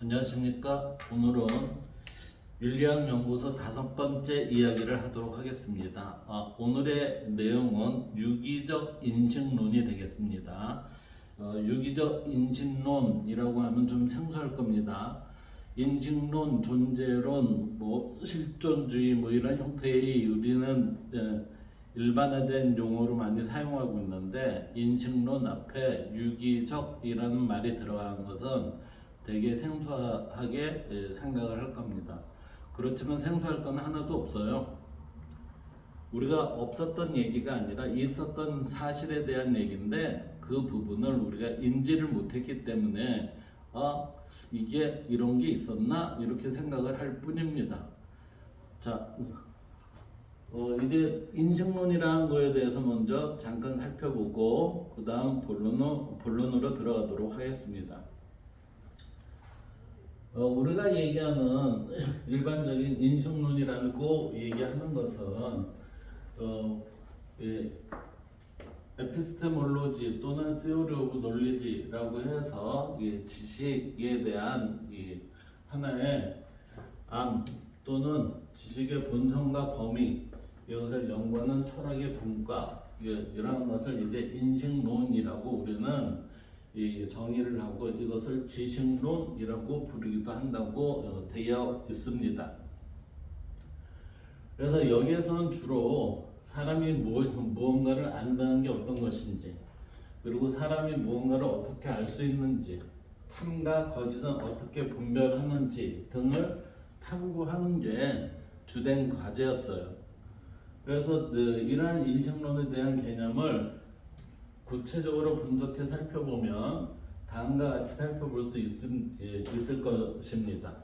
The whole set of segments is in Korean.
안녕하십니까. 오늘은 윤리학연구소 5번째 이야기를 하도록 하겠습니다. 오늘의 내용은 유기적 인식론이 되겠습니다. 유기적 인식론이라고 하면 좀 생소할 겁니다. 인식론, 존재론, 실존주의 이런 형태의 우리는 일반화된 용어로 많이 사용하고 있는데, 인식론 앞에 유기적이라는 말이 들어가는 것은 되게 생소하게 생각을 할 겁니다. 그렇지만 생소할 건 하나도 없어요. 우리가 없었던 얘기가 아니라 있었던 사실에 대한 얘기인데, 그 부분을 우리가 인지를 못했기 때문에 이게 이런 게 있었나 이렇게 생각을 할 뿐입니다. 자, 이제 인식론이라는 거에 대해서 먼저 잠깐 살펴보고 그 다음 본론으로 들어가도록 하겠습니다. 우리가 얘기하는 일반적인 인식론이라고 얘기하는 것은 에피스테몰로지 또는 시오리 오브 논리지라고 해서 지식에 대한 하나의 암 또는 지식의 본성과 범위, 이것을 연구하는 철학의 분과 이런 것을 이제 인식론이라고 우리는 정의를 하고, 이것을 지식론이라고 부르기도 한다고 되어 있습니다. 그래서 여기에서는 주로 사람이 무언가를 안다는 게 어떤 것인지, 그리고 사람이 무언가를 어떻게 알 수 있는지, 참과 거짓은 어떻게 분별하는지 등을 탐구하는 게 주된 과제였어요. 그래서 이러한 인식론에 대한 개념을 구체적으로 분석해 살펴보면 다음과 같이 살펴볼 수 있을 것입니다.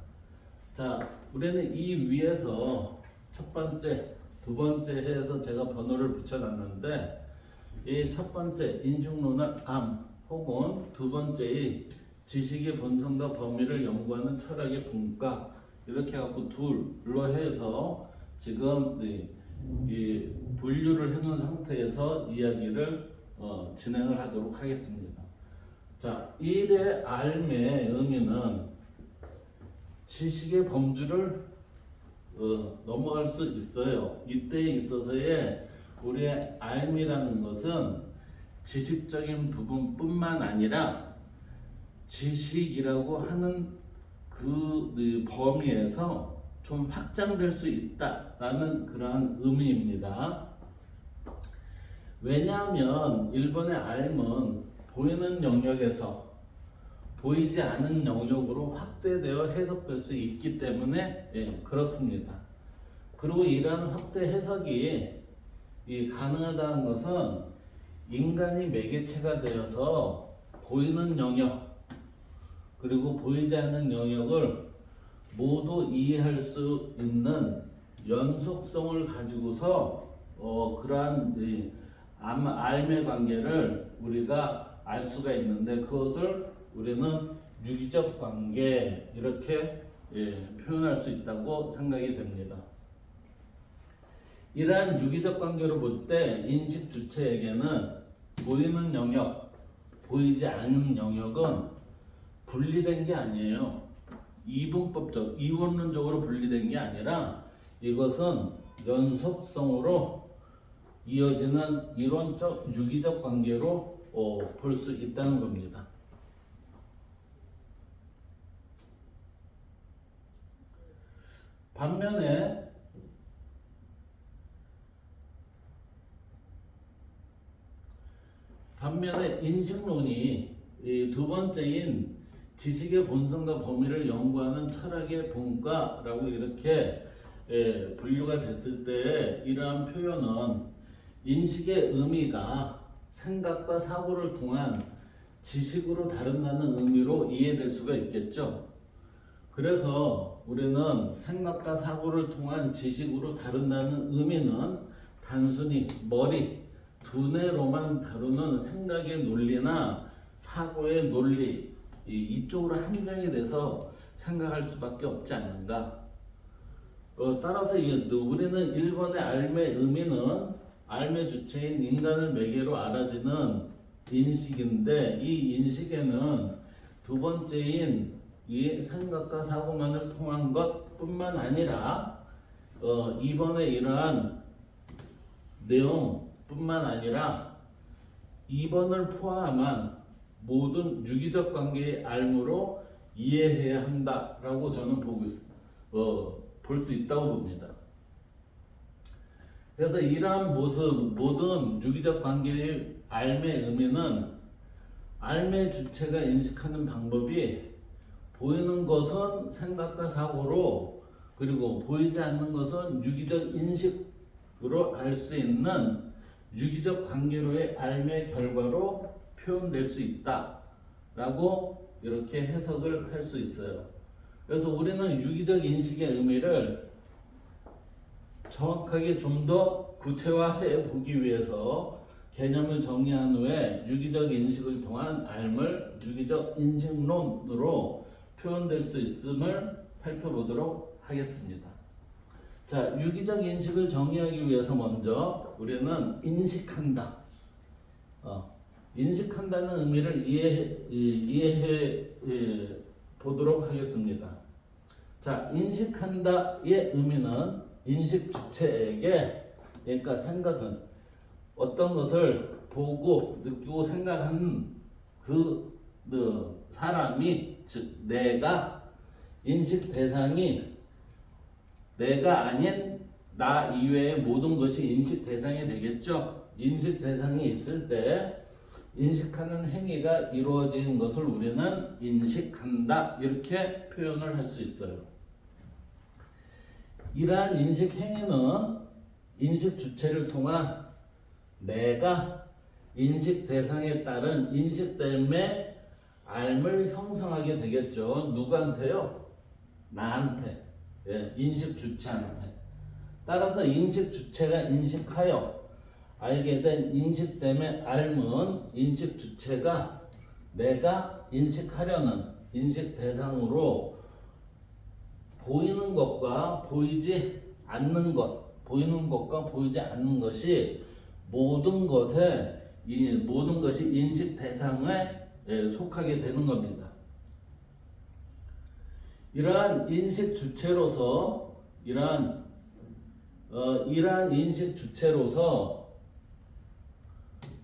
자, 우리는 이 위에서 첫 번째, 두 번째 해서 제가 번호를 붙여놨는데, 이 첫 번째 인식론을 암 혹은 두 번째의 지식의 본성과 범위를 연구하는 철학의 분과, 이렇게 갖고 둘로 해서 지금 이 분류를 해놓은 상태에서 이야기를 진행을 하도록 하겠습니다. 자, 1의 알의 의미는 지식의 범주를 넘어갈 수 있어요. 이때에 있어서의 우리의 알미라는 것은 지식적인 부분뿐만 아니라 지식이라고 하는 그 범위에서 좀 확장될 수 있다라는 그러한 의미입니다. 왜냐하면 일본의 알은 보이는 영역에서 보이지 않은 영역으로 확대되어 해석될 수 있기 때문에 그렇습니다. 그리고 이러한 확대 해석이 가능하다는 것은 인간이 매개체가 되어서 보이는 영역 그리고 보이지 않는 영역을 모두 이해할 수 있는 연속성을 가지고서 그러한 알의 관계를 우리가 알 수가 있는데, 그것을 우리는 유기적 관계 이렇게 표현할 수 있다고 생각이 됩니다. 이러한 유기적 관계로 볼 때 인식 주체에게는 보이는 영역, 보이지 않는 영역은 분리된 게 아니에요. 이분법적, 이원론적으로 분리된 게 아니라 이것은 연속성으로 이어지는 이론적 유기적 관계로 볼 수 있다는 겁니다. 반면에 인식론이 두 번째인 지식의 본성과 범위를 연구하는 철학의 분과라고 이렇게 분류가 됐을 때, 이러한 표현은 인식의 의미가 생각과 사고를 통한 지식으로 다룬다는 의미로 이해될 수가 있겠죠. 그래서 우리는 생각과 사고를 통한 지식으로 다룬다는 의미는 단순히 머리, 두뇌로만 다루는 생각의 논리나 사고의 논리, 이쪽으로 한정이 돼서 생각할 수밖에 없지 않는가. 따라서 우리는 1번의 알의 의미는 알의 주체인 인간을 매개로 알아지는 인식인데, 이 인식에는 두 번째인 이 생각과 사고만을 통한 것뿐만 아니라 이번에 이러한 내용뿐만 아니라 2번을 포함한 모든 유기적 관계의 알무로 이해해야 한다라고 저는 볼 수 있다고 봅니다. 그래서 이러한 모든 유기적 관계의 알의 의미는 알의 주체가 인식하는 방법이 보이는 것은 생각과 사고로, 그리고 보이지 않는 것은 유기적 인식으로 알 수 있는 유기적 관계로의 알의 결과로 표현될 수 있다라고 이렇게 해석을 할 수 있어요. 그래서 우리는 유기적 인식의 의미를 정확하게 좀 더 구체화해 보기 위해서 개념을 정리한 후에 유기적 인식을 통한 알을 유기적 인식론으로 표현될 수 있음을 살펴보도록 하겠습니다. 자, 유기적 인식을 정의하기 위해서 먼저 우리는 인식한다. 인식한다는 의미를 이해해 보도록 하겠습니다. 자, 인식한다의 의미는 인식 주체에게, 그러니까 생각은 어떤 것을 보고 느끼고 생각하는 그 사람이, 즉 내가, 인식 대상이 내가 아닌 나 이외의 모든 것이 인식 대상이 되겠죠. 인식 대상이 있을 때 인식하는 행위가 이루어지는 것을 우리는 인식한다, 이렇게 표현을 할 수 있어요. 이러한 인식 행위는 인식 주체를 통한 내가 인식 대상에 따른 인식됨의 알을 형성하게 되겠죠. 누구한테요? 나한테. 인식 주체한테. 따라서 인식 주체가 인식하여 알게 된 인식됨의 알은 인식 주체가 내가 인식하려는 인식 대상으로 보이는 것과 보이지 않는 것, 보이는 것과 보이지 않는 것이 모든 것이 인식 대상에 속하게 되는 겁니다. 이러한 인식 주체로서 이러한 인식 주체로서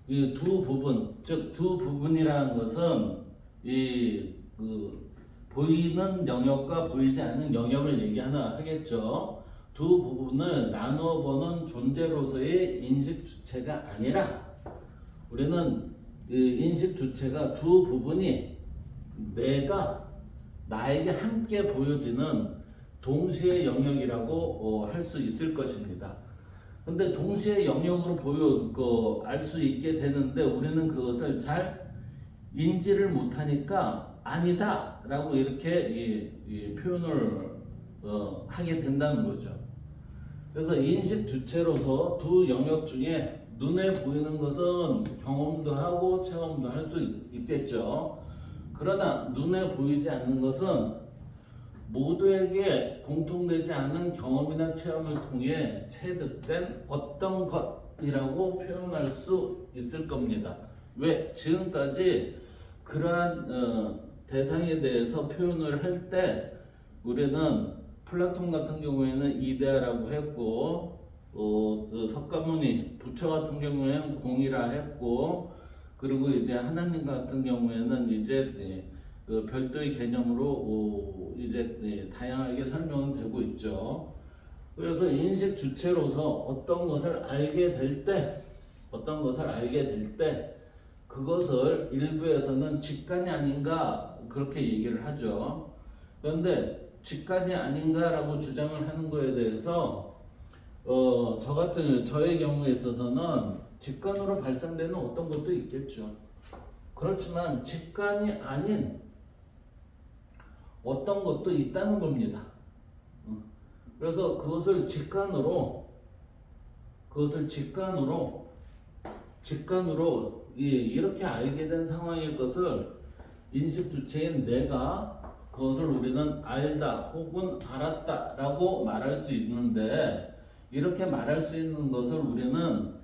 이 두 부분, 즉 두 부분이라는 것은 보이는 영역과 보이지 않는 영역을 하겠죠. 두 부분을 나누어 보는 존재로서의 인식 주체가 아니라 우리는 인식 주체가 두 부분이 나에게 함께 보여지는 동시의 영역이라고 할 수 있을 것입니다. 근데 동시의 영역으로 알 수 있게 되는데 우리는 그것을 잘 인지를 못하니까 아니다 라고 이렇게 표현을 하게 된다는 거죠. 그래서 인식 주체로서 두 영역 중에 눈에 보이는 것은 경험도 하고 체험도 할 수 있겠죠. 그러나 눈에 보이지 않는 것은 모두에게 공통되지 않은 경험이나 체험을 통해 체득된 어떤 것이라고 표현할 수 있을 겁니다. 왜? 지금까지 그러한 대상에 대해서 표현을 할 때 우리는 플라톤 같은 경우에는 이데아라고 했고, 석가모니 부처 같은 경우에는 공이라 했고, 그리고 이제 하나님 같은 경우에는 이제 별도의 개념으로 이제 다양하게 설명은 되고 있죠. 그래서 인식 주체로서 어떤 것을 알게 될 때 그것을 일부에서는 직관이 아닌가 그렇게 얘기를 하죠. 그런데 직관이 아닌가라고 주장을 하는 거에 대해서 저의 경우에 있어서는 직관으로 발생되는 어떤 것도 있겠죠. 그렇지만 직관이 아닌 어떤 것도 있다는 겁니다. 그래서 그것을 직관으로 이렇게 알게 된 상황일 것을 인식 주체인 내가 그것을 우리는 알다 혹은 알았다 라고 말할 수 있는데, 이렇게 말할 수 있는 것을 우리는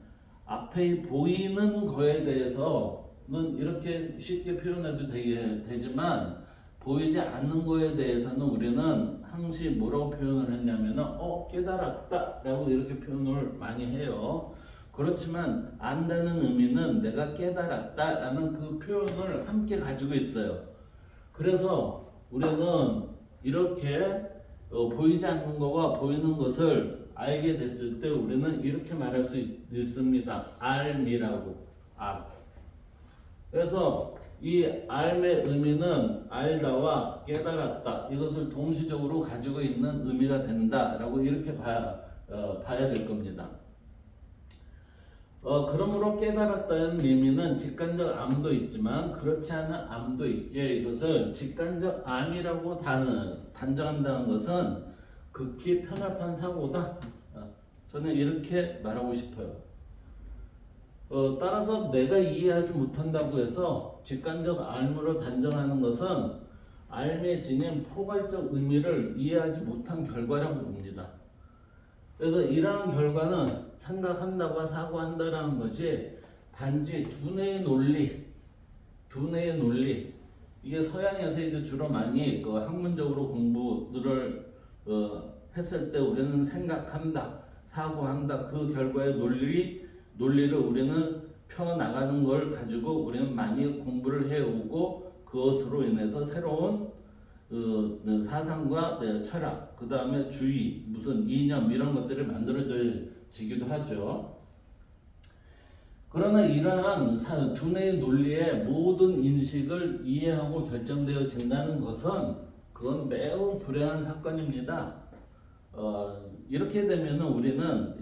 앞에 보이는 거에 대해서는 이렇게 쉽게 표현해도 되지만 보이지 않는 거에 대해서는 우리는 항시 뭐라고 표현을 했냐면은 깨달았다 라고 이렇게 표현을 많이 해요. 그렇지만 안다는 의미는 내가 깨달았다 라는 그 표현을 함께 가지고 있어요. 그래서 우리는 이렇게 보이지 않는 것과 보이는 것을 알게 됐을 때 우리는 이렇게 말할 수 있습니다. 알미라고. 알. 그래서 이 알의 의미는 알다와 깨달았다 이것을 동시적으로 가지고 있는 의미가 된다라고 이렇게 봐야 될 겁니다. 그러므로 깨달았다는 의미는 직관적 암도 있지만 그렇지 않은 암도 있기에 이것을 직관적 암이라고 단정한다는 것은 극히 편협한 사고다. 저는 이렇게 말하고 싶어요. 따라서 내가 이해하지 못한다고 해서 직관적 암으로 단정하는 것은 암에 지닌 포괄적 의미를 이해하지 못한 결과라고 봅니다. 그래서 이러한 결과는 생각한다고 사고한다라는 것이 단지 두뇌의 논리 이게 서양에서 이제 주로 많이 학문적으로 공부를 했을 때 우리는 생각한다, 사고한다 그 결과의 논리를 우리는 펴나가는 걸 가지고 우리는 많이 공부를 해오고 그것으로 인해서 새로운 사상과 철학, 그 다음에 주의, 무슨 이념 이런 것들이 만들어지기도 하죠. 그러나 이러한 두뇌의 논리의 모든 인식을 이해하고 결정되어진다는 것은 그건 매우 불행한 사건입니다. 이렇게 되면은 우리는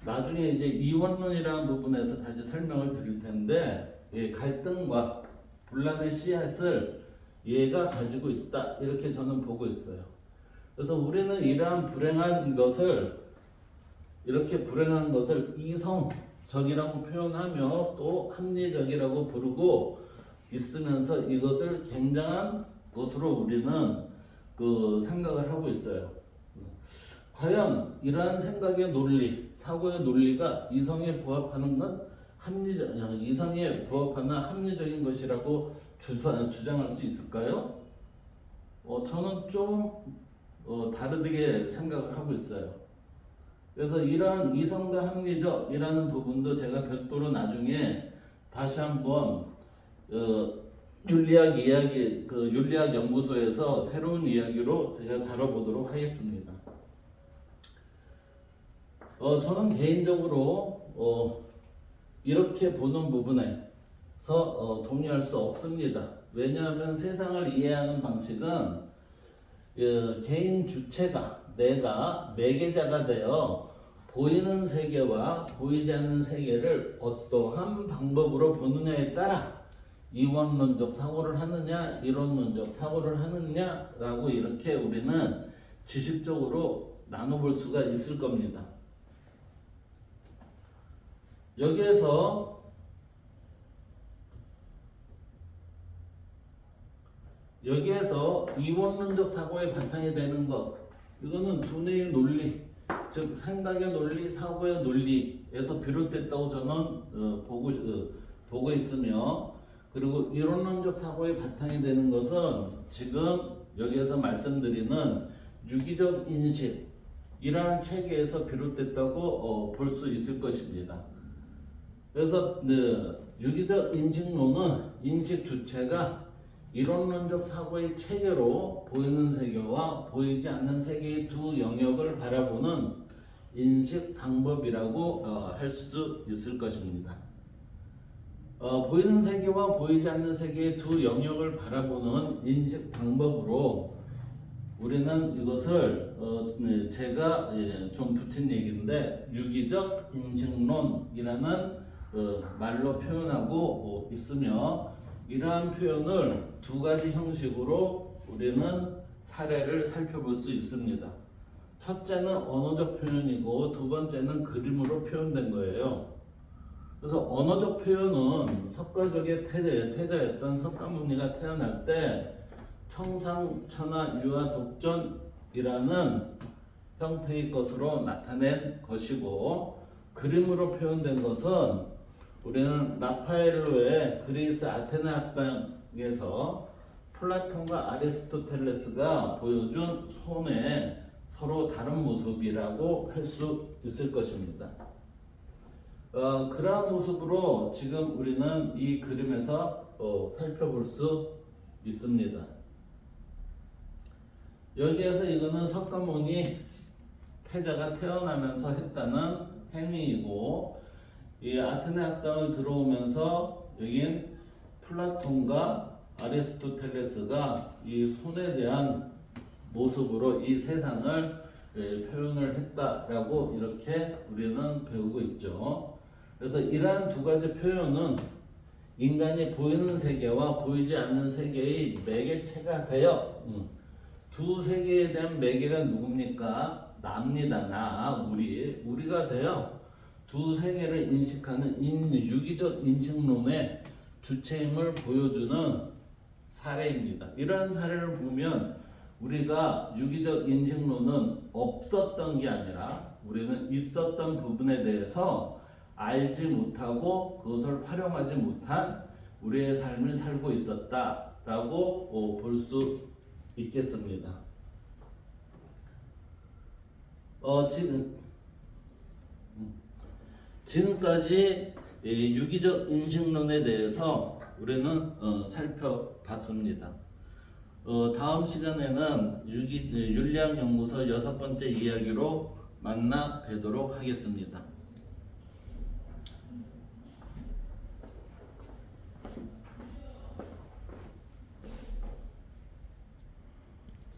나중에 이제 이원론이라는 부분에서 다시 설명을 드릴 텐데 갈등과 분란의 씨앗을 얘가 가지고 있다 이렇게 저는 보고 있어요. 그래서 우리는 이러한 불행한 것을 이성적이라고 표현하며 또 합리적이라고 부르고 있으면서 이것을 굉장한 것으로 우리는 생각을 하고 있어요. 과연 이러한 생각의 논리, 사고의 논리가 이성에 부합하는 건 이성에 부합하는 합리적인 것이라고 주장할 수 있을까요? 저는 좀 다르게 생각을 하고 있어요. 그래서 이러한 이성과 합리적이라는 부분도 제가 별도로 나중에 다시 한번 윤리학 연구소에서 새로운 이야기로 제가 다뤄보도록 하겠습니다. 저는 개인적으로 이렇게 보는 부분에서 동의할 수 없습니다. 왜냐하면 세상을 이해하는 방식은 개인 주체가 내가 매개자가 되어 보이는 세계와 보이지 않는 세계를 어떠한 방법으로 보느냐에 따라 이원론적 사고를 하느냐 이론론적 사고를 하느냐라고 이렇게 우리는 지식적으로 나눠볼 수가 있을 겁니다. 여기에서 이원론적 사고의 바탕이 되는 것 이거는 두뇌의 논리 즉 생각의 논리, 사고의 논리에서 비롯됐다고 저는 보고 있으며 그리고 이론론적 사고의 바탕이 되는 것은 지금 여기에서 말씀드리는 유기적 인식 이러한 체계에서 비롯됐다고 볼 수 있을 것입니다. 그래서 유기적 인식론은 인식 주체가 이론론적 사고의 체계로 보이는 세계와 보이지 않는 세계의 두 영역을 바라보는 인식 방법이라고 할 수 있을 것입니다. 보이는 세계와 보이지 않는 세계의 두 영역을 바라보는 인식 방법으로 우리는 이것을 제가 좀 붙인 얘기인데 유기적 인식론이라는 말로 표현하고 있으며 이러한 표현을 두 가지 형식으로 우리는 사례를 살펴볼 수 있습니다. 첫째는 언어적 표현이고 두 번째는 그림으로 표현된 거예요. 그래서 언어적 표현은 석가족의 태자였던 석가모니가 태어날 때 청상, 천하, 유아, 독전이라는 형태의 것으로 나타낸 것이고 그림으로 표현된 것은 우리는 라파엘로의 그리스 아테네 학당에서 플라톤과 아리스토텔레스가 보여준 손의 서로 다른 모습이라고 할 수 있을 것입니다. 그러한 모습으로 지금 우리는 이 그림에서 살펴볼 수 있습니다. 여기에서 이거는 석가모니 태자가 태어나면서 했다는 행위이고, 이 아테네 학당을 들어오면서 여긴 플라톤과 아리스토텔레스가 이 손에 대한 모습으로 이 세상을 표현을 했다라고 이렇게 우리는 배우고 있죠. 그래서 이러한 두 가지 표현은 인간이 보이는 세계와 보이지 않는 세계의 매개체가 되어, 두 세계에 대한 매개가 누굽니까? 나입니다. 나, 우리가 되어 두 세계를 인식하는 유기적 인식론의 주체임을 보여주는 사례입니다. 이러한 사례를 보면 우리가 유기적 인식론은 없었던 게 아니라 우리는 있었던 부분에 대해서 알지 못하고 그것을 활용하지 못한 우리의 삶을 살고 있었다라고 볼 수 있겠습니다. 지금까지 유기적 인식론에 대해서 우리는 살펴봤습니다. 다음 시간에는 윤리학 연구소 6번째 이야기로 만나 뵈도록 하겠습니다.